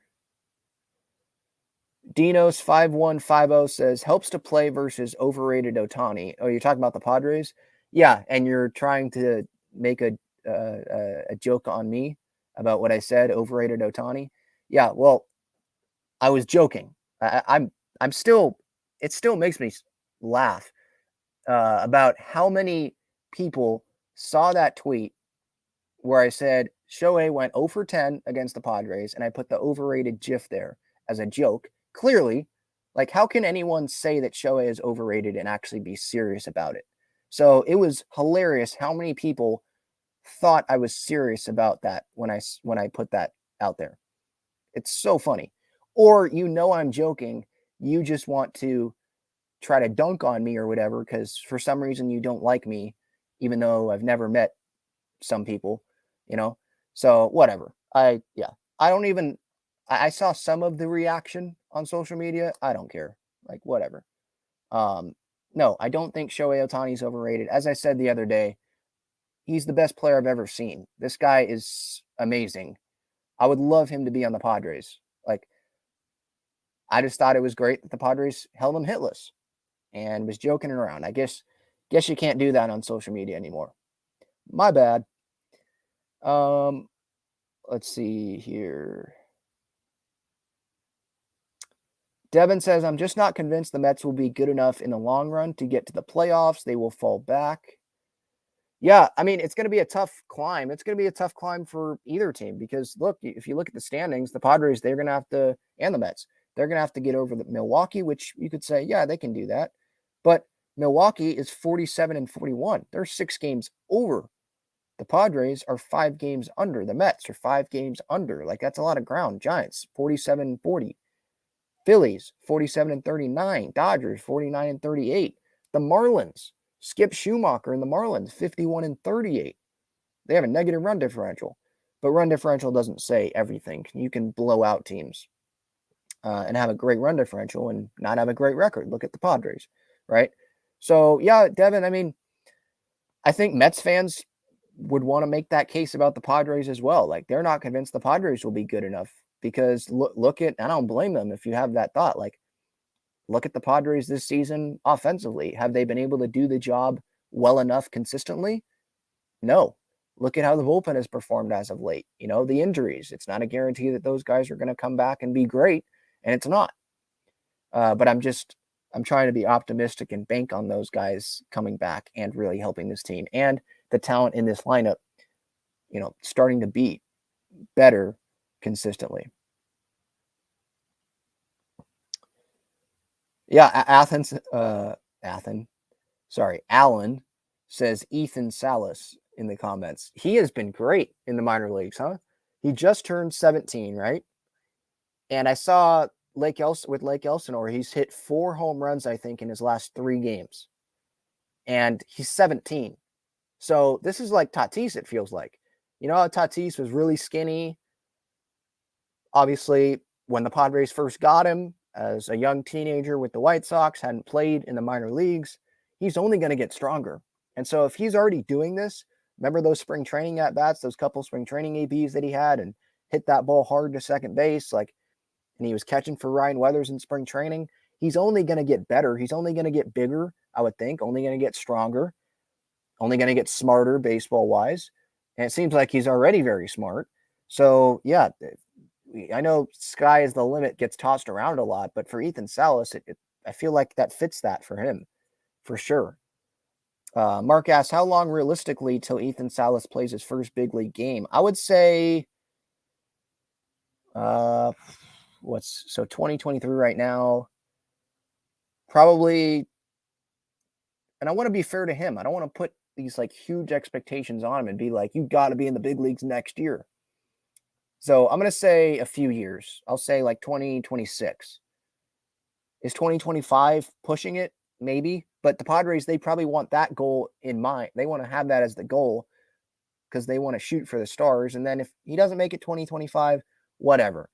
Dinos 5150 says helps to play versus overrated Ohtani. Oh, you're talking about the Padres? Yeah, and you're trying to make a a joke on me about what I said, overrated Ohtani. Yeah, well, I was joking. I'm still, it still makes me laugh about how many people saw that tweet where I said Shohei went 0 for 10 against the Padres, and I put the overrated GIF there as a joke. Clearly, like, how can anyone say that Shohei is overrated and actually be serious about it? So it was hilarious how many people thought I was serious about that when I put that out there. It's so funny. Or I'm joking, you just want to try to dunk on me or whatever because for some reason you don't like me, even though I've never met some people, So whatever. I don't even. I saw some of the reaction on social media. I don't care. Like, whatever. No, I don't think Shohei Ohtani is overrated. As I said the other day, he's the best player I've ever seen. This guy is amazing. I would love him to be on the Padres. Like, I just thought it was great that the Padres held him hitless and was joking around. I guess you can't do that on social media anymore. My bad. Let's see here. Devin says, I'm just not convinced the Mets will be good enough in the long run to get to the playoffs. They will fall back. Yeah, I mean, it's going to be a tough climb. It's going to be a tough climb for either team because, look, if you look at the standings, the Padres, they're going to have to, and the Mets, they're going to have to get over the Milwaukee, which you could say, yeah, they can do that. But Milwaukee is 47-41. They're 6 games over. The Padres are 5 games under. The Mets are 5 games under. Like, that's a lot of ground. Giants, 47-40. Phillies, 47-39. Dodgers, 49-38. The Marlins, Skip Schumacher and the Marlins, 51-38. They have a negative run differential. But run differential doesn't say everything. You can blow out teams and have a great run differential and not have a great record. Look at the Padres, right? So, yeah, Devin, I mean, I think Mets fans would want to make that case about the Padres as well. Like, they're not convinced the Padres will be good enough because look at, and I don't blame them if you have that thought. Like, look at the Padres this season offensively. Have they been able to do the job well enough consistently? No. Look at how the bullpen has performed as of late. The injuries. It's not a guarantee that those guys are going to come back and be great, and it's not. But I'm trying to be optimistic and bank on those guys coming back and really helping this team. And the talent in this lineup, starting to be better consistently. Yeah, Alan says Ethan Salas in the comments. He has been great in the minor leagues, huh? He just turned 17, right? And I saw Lake Elsinore, he's hit 4 home runs, I think, in his last 3 games. And he's 17. So this is like Tatis, it feels like. You know how Tatis was really skinny? Obviously, when the Padres first got him as a young teenager with the White Sox, hadn't played in the minor leagues, he's only going to get stronger. And so if he's already doing this, remember those spring training at-bats, those couple spring training ABs that he had and hit that ball hard to second base, and he was catching for Ryan Weathers in spring training, he's only going to get better. He's only going to get bigger, I would think, only going to get stronger, only going to get smarter baseball-wise. And it seems like he's already very smart. So, yeah, I know sky is the limit gets tossed around a lot, but for Ethan Salas, I feel like that fits that for him, for sure. Mark asks, how long realistically till Ethan Salas plays his first big league game? I would say, 2023 right now, probably, and I want to be fair to him. I don't want to put these huge expectations on him and be like, you got to be in the big leagues next year. So I'm going to say a few years. I'll say 2026. Is 2025 pushing it? Maybe. But the Padres, they probably want that goal in mind. They want to have that as the goal because they want to shoot for the stars. And then if he doesn't make it 2025, whatever.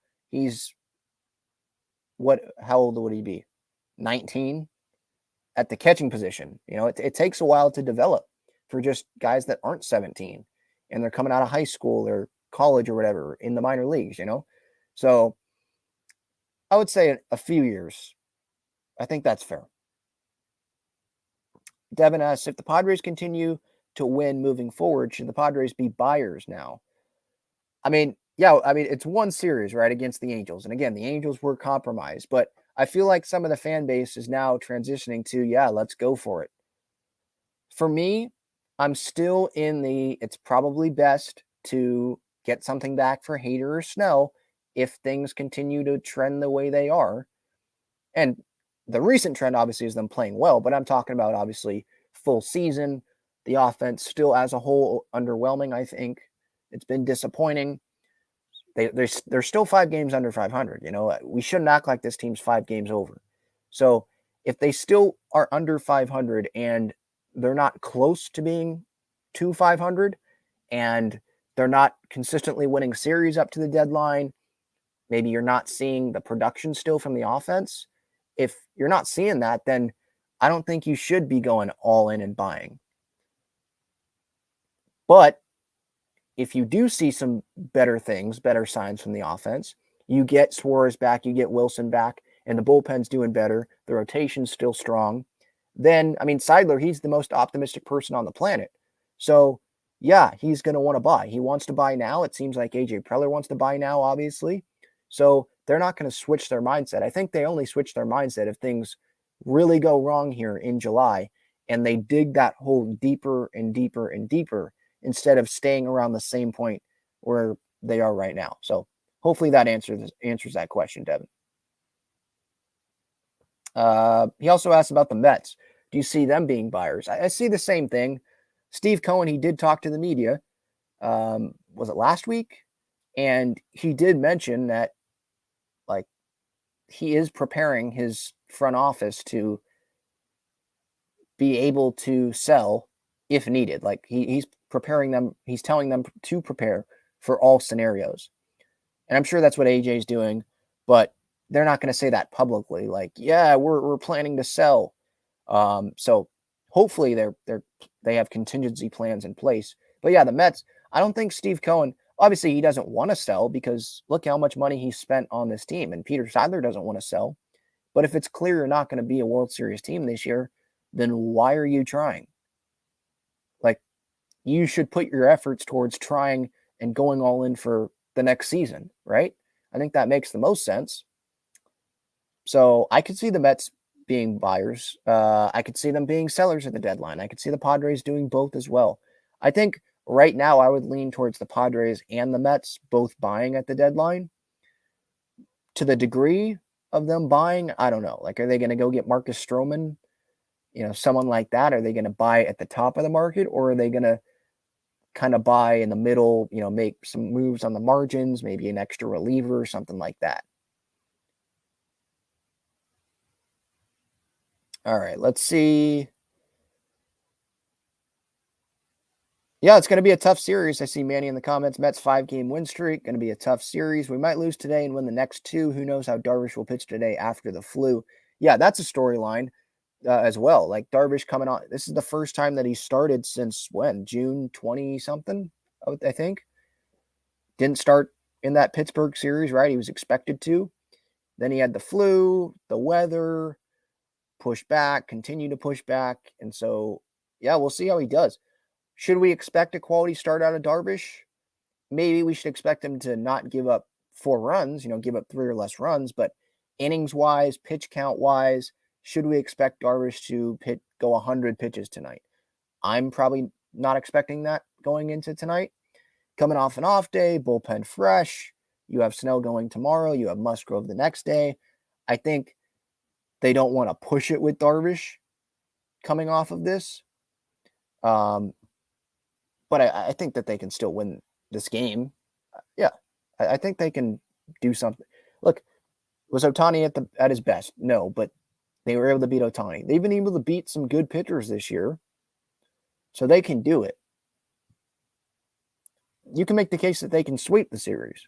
How old would he be? 19 at the catching position. It takes a while to develop for just guys that aren't 17 and they're coming out of high school or college or whatever in the minor leagues, So I would say a few years. I think that's fair. Devin asks, if the Padres continue to win moving forward? Should the Padres be buyers now? I mean, yeah, it's one series, right, against the Angels. And again, the Angels were compromised, but I feel like some of the fan base is now transitioning to, yeah, let's go for it. For me, I'm still in it's probably best to get something back for Hader or Snell if things continue to trend the way they are. And the recent trend, obviously, is them playing well, but I'm talking about, obviously, full season. The offense still as a whole underwhelming, I think. It's been disappointing. They're still 5 games under 500. We shouldn't act like this team's 5 games over. So if they still are under 500 and they're not close to being to 500 and they're not consistently winning series up to the deadline, maybe you're not seeing the production still from the offense. If you're not seeing that, then I don't think you should be going all in and buying. But if you do see some better things, better signs from the offense, you get Suarez back, you get Wilson back, and the bullpen's doing better, the rotation's still strong, then, Seidler, he's the most optimistic person on the planet. So, yeah, he's going to want to buy. He wants to buy now. It seems like A.J. Preller wants to buy now, obviously. So they're not going to switch their mindset. I think they only switch their mindset if things really go wrong here in July and they dig that hole deeper and deeper and deeper instead of staying around the same point where they are right now. So hopefully that answers that question, Devin. He also asked about the Mets. Do you see them being buyers? I see the same thing. Steve Cohen, he did talk to the media. Was it last week? And he did mention that, like, he is preparing his front office to be able to sell if needed. Like, he's preparing them. He's telling them to prepare for all scenarios. And I'm sure that's what AJ's doing, but they're not going to say that publicly. Like, yeah, we're planning to sell. So hopefully they have contingency plans in place. But yeah, the Mets, I don't think Steve Cohen, obviously he doesn't want to sell because look how much money he spent on this team. And Peter Seidler doesn't want to sell. But if it's clear you're not going to be a World Series team this year, then why are you trying? Like, you should put your efforts towards trying and going all in for the next season, right? I think that makes the most sense. So I could see the Mets being buyers. I could see them being sellers at the deadline. I could see the Padres doing both as well. I think right now I would lean towards the Padres and the Mets both buying at the deadline. To the degree of them buying, I don't know. Like, are they going to go get Marcus Stroman? Someone like that? Are they going to buy at the top of the market, or are they going to kind of buy in the middle, make some moves on the margins, maybe an extra reliever or something like that? All right, let's see. Yeah, it's going to be a tough series. I see Manny in the comments. Mets 5-game win streak. Going to be a tough series. We might lose today and win the next 2. Who knows how Darvish will pitch today after the flu? Yeah, that's a storyline as well. Like, Darvish coming on. This is the first time that he started since when? June 20-something, I think. Didn't start in that Pittsburgh series, right? He was expected to. Then he had the flu, the weather, push back, continue to push back. And so, yeah, we'll see how he does. Should we expect a quality start out of Darvish? Maybe we should expect him to not give up 4 runs, give up 3 or less runs, but innings-wise, pitch count-wise, should we expect Darvish to go 100 pitches tonight? I'm probably not expecting that going into tonight. Coming off an off day, bullpen fresh, you have Snell going tomorrow, you have Musgrove the next day. I think they don't want to push it with Darvish coming off of this. But I think that they can still win this game. Yeah, I think they can do something. Look, was Ohtani at his best? No, but they were able to beat Ohtani. They've been able to beat some good pitchers this year, so they can do it. You can make the case that they can sweep the series.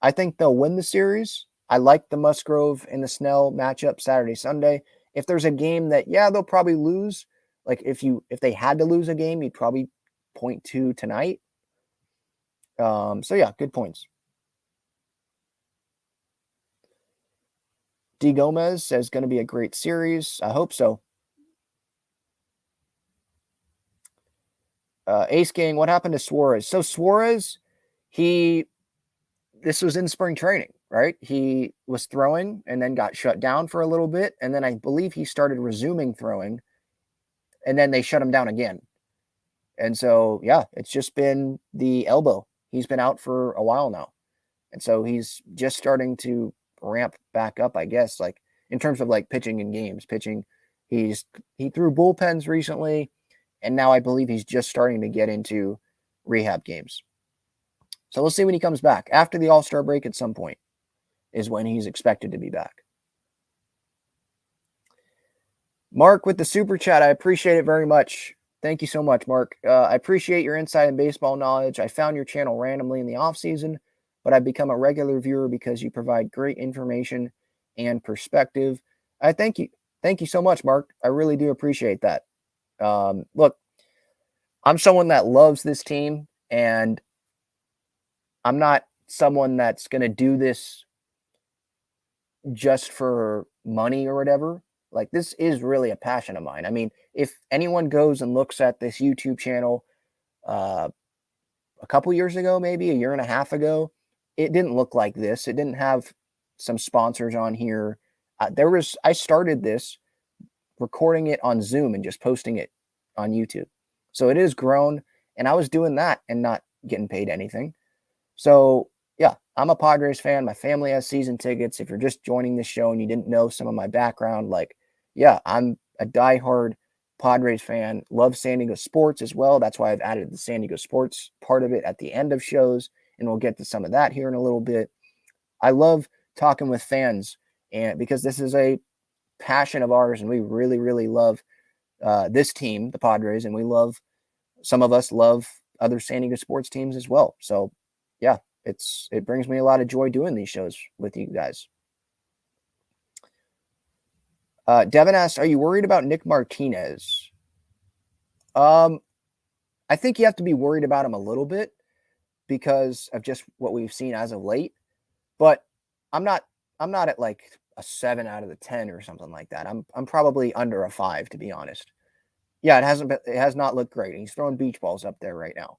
I think they'll win the series. I like the Musgrove and the Snell matchup Saturday, Sunday. If there's a game that, yeah, they'll probably lose, like if they had to lose a game, you'd probably point to tonight. So yeah, good points. D. Gomez says going to be a great series. I hope so. Ace King, what happened to Suarez? So Suarez, this was in spring training, right? He was throwing and then got shut down for a little bit. And then I believe he started resuming throwing and then they shut him down again. And so, yeah, it's just been the elbow. He's been out for a while now. And so he's just starting to ramp back up, I guess, like in terms of like pitching in games. He threw bullpens recently, and now I believe he's just starting to get into rehab games. So we'll see when he comes back. After the All-Star break at some point is when he's expected to be back. Mark with the super chat. I appreciate it very much. Thank you so much, Mark. I appreciate your insight and baseball knowledge. I found your channel randomly in the off-season, but I've become a regular viewer because you provide great information and perspective. I thank you. Thank you so much, Mark. I really do appreciate that. Look, I'm someone that loves this team, and I'm not someone that's going to do this just for money or whatever. Like, this is really a passion of mine. I mean, if anyone goes and looks at this YouTube channel a couple years ago, maybe a year and a half ago, it didn't look like this. It didn't have some sponsors on here. I started this recording it on Zoom and just posting it on YouTube. So it is grown, and I was doing that and not getting paid anything. So yeah, I'm a Padres fan. My family has season tickets. If you're just joining the show and you didn't know some of my background, like, yeah, I'm a diehard Padres fan. Love San Diego sports as well. That's why I've added the San Diego sports part of it at the end of shows, and we'll get to some of that here in a little bit. I love talking with fans, and because this is a passion of ours, and we really, really love this team, the Padres, and some of us love other San Diego sports teams as well. So yeah, it brings me a lot of joy doing these shows with you guys. Devin asks, are you worried about Nick Martinez? I think you have to be worried about him a little bit because of just what we've seen as of late, but I'm not at like a 7 out of the 10 or something like that. I'm probably under a 5, to be honest. Yeah, it has not looked great. He's throwing beach balls up there right now.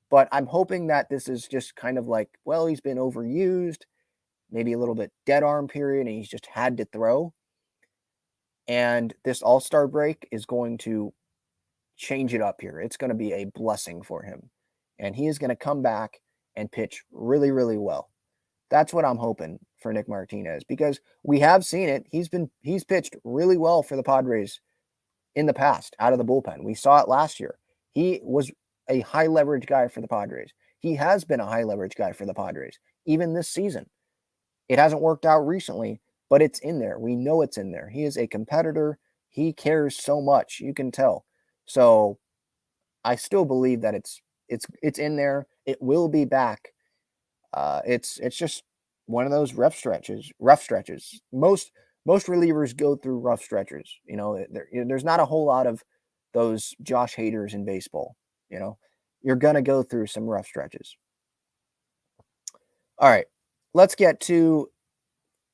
But I'm hoping that this is just kind of like, well, he's been overused, maybe a little bit dead arm period, and he's just had to throw. And this All-Star break is going to change it up here. It's going to be a blessing for him. And he is going to come back and pitch really, really well. That's what I'm hoping for Nick Martinez, because we have seen it. He's pitched really well for the Padres in the past out of the bullpen. We saw it last year. He was a high leverage guy for the Padres. He has been a high leverage guy for the Padres, even this season. It hasn't worked out recently, but it's in there. We know it's in there. He is a competitor. He cares so much. You can tell. So I still believe that it's in there. It will be back. It's just one of those rough stretches. Most relievers go through rough stretches. You know, there's not a whole lot of those Josh Haders in baseball. You know, you're gonna go through some rough stretches. All right, let's get to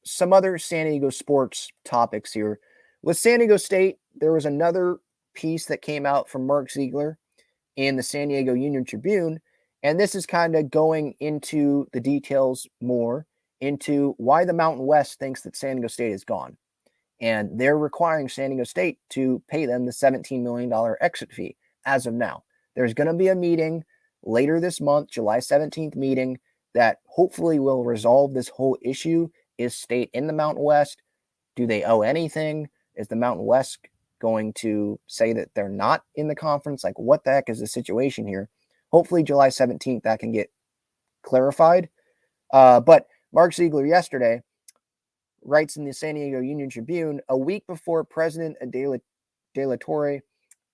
some other San Diego sports topics here. With San Diego State, there was another piece that came out from Mark Ziegler in the San Diego Union Tribune, and this is kind of going into the details more into why the Mountain West thinks that San Diego State is gone. And they're requiring San Diego State to pay them the $17 million exit fee as of now. There's going to be a meeting later this month, July 17th meeting, that hopefully will resolve this whole issue. Is State in the Mountain West? Do they owe anything? Is the Mountain West going to say that they're not in the conference? Like, what the heck is the situation here? Hopefully July 17th that can get clarified. But Mark Ziegler yesterday writes in the San Diego Union Tribune, a week before President De La Torre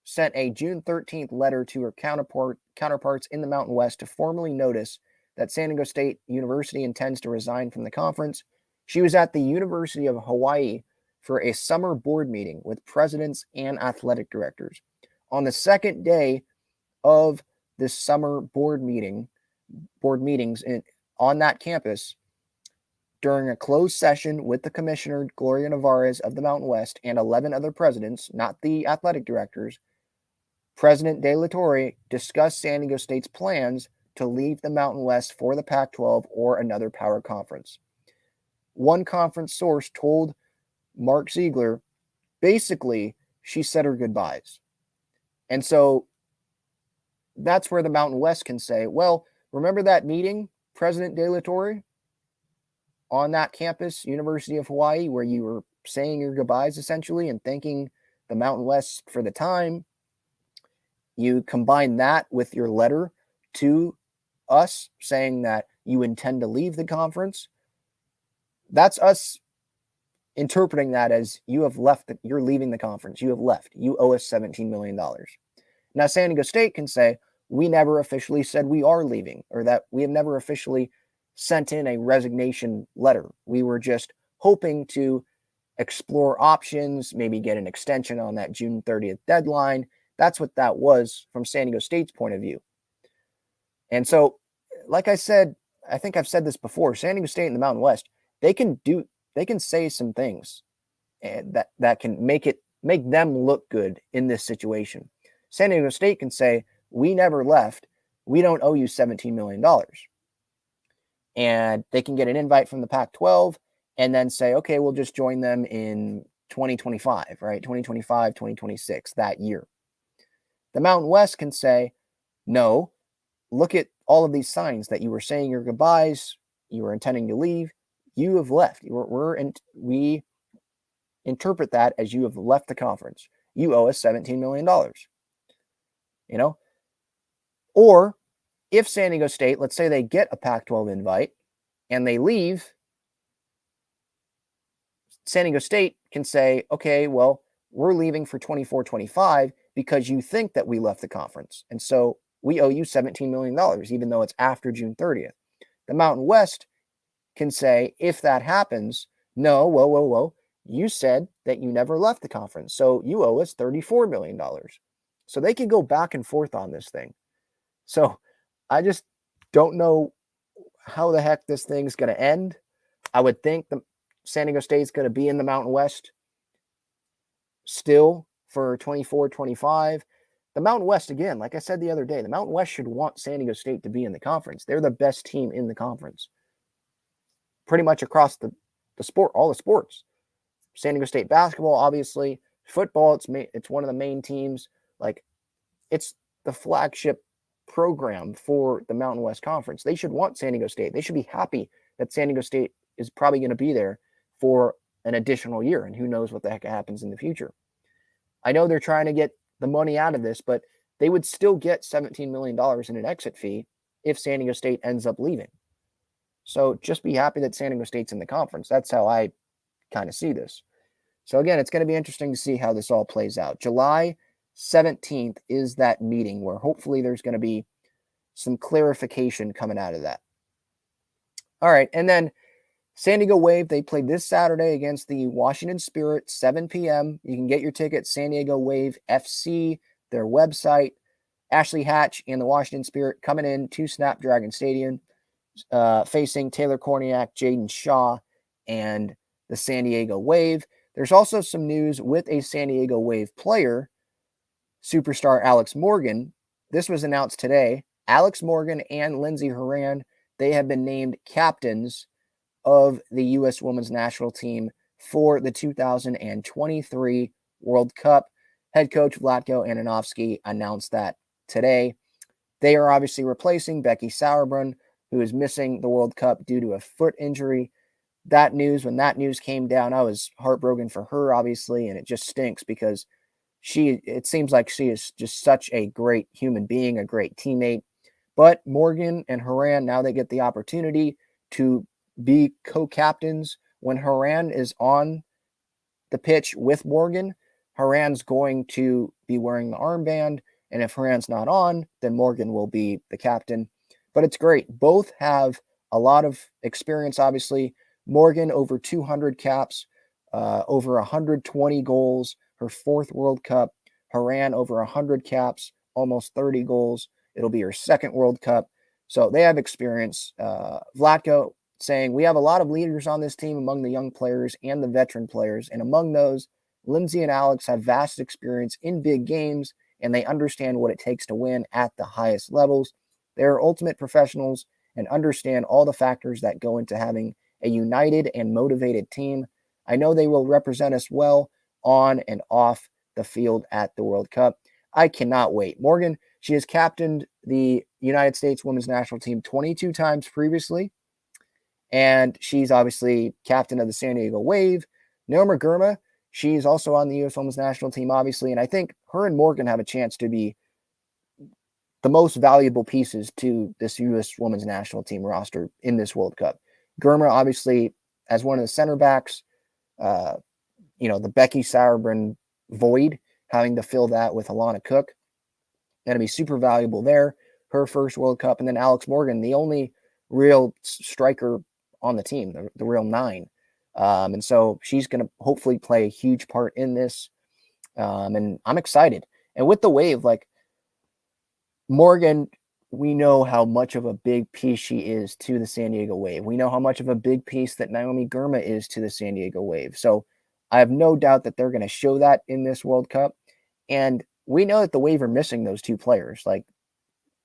sent a June 13th letter to her counterparts in the Mountain West to formally notice that San Diego State University intends to resign from the conference. She was at the University of Hawaii for a summer board meeting with presidents and athletic directors. On the second day of this summer board meetings on that campus, during a closed session with the commissioner, Gloria Nevarez of the Mountain West, and 11 other presidents, not the athletic directors, President De La Torre discussed San Diego State's plans to leave the Mountain West for the Pac-12 or another power conference. One conference source told Mark Ziegler, basically, she said her goodbyes. And so that's where the Mountain West can say, well, remember that meeting, President De La Torre, on that campus, University of Hawaii, where you were saying your goodbyes essentially and thanking the Mountain West for the time? You combine that with your letter to us saying that you intend to leave the conference. That's us interpreting that as you have left, you're leaving the conference. You have left. You owe us $17 million. Now, San Diego State can say, we never officially said we are leaving, or that we have never officially sent in a resignation letter. We were just hoping to explore options, maybe get an extension on that June 30th deadline. That's what that was from San Diego State's point of view. And so, like I said, I think I've said this before, San Diego State and the Mountain West, they can say some things that can make them look good in this situation. San Diego State can say, we never left. We don't owe you $17 million. And they can get an invite from the Pac-12 and then say, okay, we'll just join them in 2025, right? 2025, 2026, that year. The Mountain West can say, no, look at all of these signs that you were saying your goodbyes, you were intending to leave, you have left. We interpret that as you have left the conference. You owe us $17 million. Or if San Diego State, let's say they get a Pac-12 invite and they leave, San Diego State can say, okay, well, we're leaving for 24-25 because you think that we left the conference. And so we owe you $17 million, even though it's after June 30th. The Mountain West can say, if that happens, no, whoa, you said that you never left the conference, so you owe us $34 million. So they can go back and forth on this thing. So I just don't know how the heck this thing's going to end. I would think the San Diego State's going to be in the Mountain West still for 24-25. The Mountain West, again, like I said the other day, the Mountain West should want San Diego State to be in the conference. They're the best team in the conference. Pretty much across the sport, all the sports. San Diego State basketball, obviously. Football, it's one of the main teams. Like, it's the flagship program for the Mountain West Conference. They should want San Diego State. They should be happy that San Diego State is probably going to be there for an additional year, and who knows what the heck happens in the future. I know they're trying to get the money out of this, but they would still get $17 million in an exit fee if San Diego State ends up leaving. So just be happy that San Diego State's in the conference. That's how I kind of see this. So again, it's going to be interesting to see how this all plays out. July 17th is that meeting where hopefully there's going to be some clarification coming out of that. All right, and then San Diego Wave, they played this Saturday against the Washington Spirit, 7 p.m. You can get your tickets, San Diego Wave FC, their website. Ashley Hatch and the Washington Spirit coming in to Snapdragon Stadium, facing Taylor Korniak, Jaden Shaw, and the San Diego Wave. There's also some news with a San Diego Wave player, superstar Alex Morgan. This was announced today. Alex Morgan and Lindsey Horan, they have been named captains of the U.S. Women's National Team for the 2023 World Cup. Head coach Vlatko Ananovsky announced that today. They are obviously replacing Becky Sauerbrunn, who is missing the World Cup due to a foot injury. When that news came down, I was heartbroken for her, obviously, and it just stinks because it seems like she is just such a great human being, a great teammate. But Morgan and Horan, now they get the opportunity to be co-captains. When Horan is on the pitch with Morgan, Horan's going to be wearing the armband, and if Horan's not on, then Morgan will be the captain. But it's great. Both have a lot of experience, obviously. Morgan, over 200 caps, over 120 goals, her fourth World Cup. Horan, over 100 caps, almost 30 goals. It'll be her second World Cup. So they have experience. Vlatko saying, we have a lot of leaders on this team among the young players and the veteran players. And among those, Lindsey and Alex have vast experience in big games and they understand what it takes to win at the highest levels. They're ultimate professionals and understand all the factors that go into having a united and motivated team. I know they will represent us well on and off the field at the World Cup. I cannot wait. Morgan, she has captained the United States women's national team 22 times previously, and she's obviously captain of the San Diego Wave. Norma Gurma, she's also on the U.S. women's national team, obviously, and I think her and Morgan have a chance to be the most valuable pieces to this U.S. women's national team roster in this World Cup. Gurma, obviously, as one of the center backs, the Becky Sauerbrunn void, having to fill that with Alana Cook, going to be super valuable there. Her first World Cup. And then Alex Morgan, the only real striker on the team, the real 9. And so she's going to hopefully play a huge part in this. And I'm excited. And with the Wave, like Morgan, we know how much of a big piece she is to the San Diego Wave. We know how much of a big piece that Naomi Gurma is to the San Diego Wave. So I have no doubt that they're going to show that in this World Cup. And we know that the Wave are missing those 2 players. Like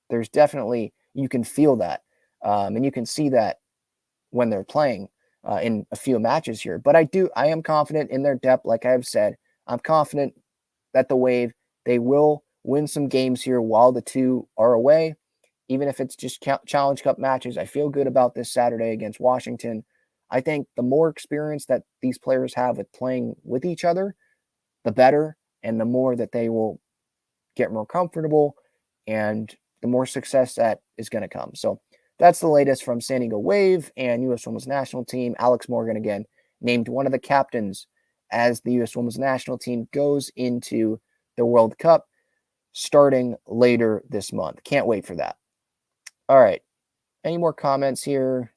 there's definitely, you can feel that. And you can see that when they're playing in a few matches here. But I am confident in their depth. Like I've said, I'm confident that the Wave, they will win some games here while the 2 are away. Even if it's just Challenge Cup matches, I feel good about this Saturday against Washington. I think the more experience that these players have with playing with each other, the better, and the more that they will get more comfortable, and the more success that is going to come. So that's the latest from San Diego Wave and U.S. Women's National Team. Alex Morgan, again, named one of the captains as the U.S. Women's National Team goes into the World Cup starting later this month. Can't wait for that. All right. Any more comments here?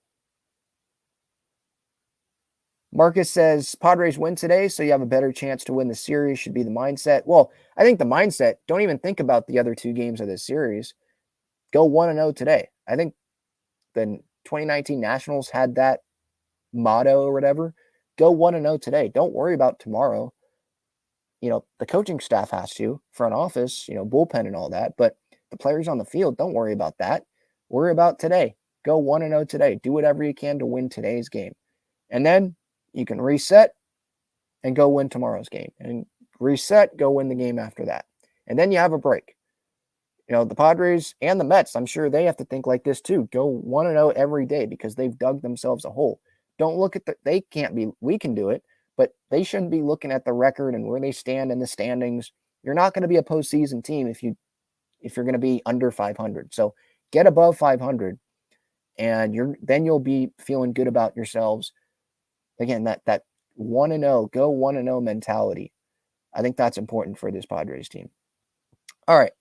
Marcus says, Padres win today, so you have a better chance to win the series, should be the mindset. Well, I think the mindset, don't even think about the other 2 games of this series. Go 1-0 today. I think the 2019 Nationals had that motto or whatever. Go 1-0 today. Don't worry about tomorrow. The coaching staff has to, front office, bullpen and all that, but the players on the field, don't worry about that. Worry about today. Go 1-0 today. Do whatever you can to win today's game. And then you can reset and go win tomorrow's game. And reset, go win the game after that. And then you have a break. The Padres and the Mets, I'm sure they have to think like this too. Go 1-0 every day because they've dug themselves a hole. Don't look at we can do it, but they shouldn't be looking at the record and where they stand in the standings. You're not going to be a postseason team if you're going to be under 500. So get above 500, and then you'll be feeling good about yourselves. Again, that 1-0, go 1-0 mentality. I think that's important for this Padres team. All right.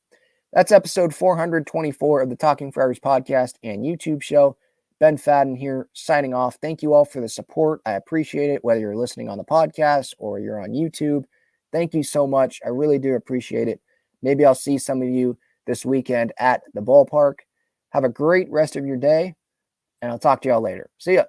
That's episode 424 of the Talking Friars podcast and YouTube show. Ben Fadden here signing off. Thank you all for the support. I appreciate it, whether you're listening on the podcast or you're on YouTube. Thank you so much. I really do appreciate it. Maybe I'll see some of you this weekend at the ballpark. Have a great rest of your day, and I'll talk to y'all later. See ya.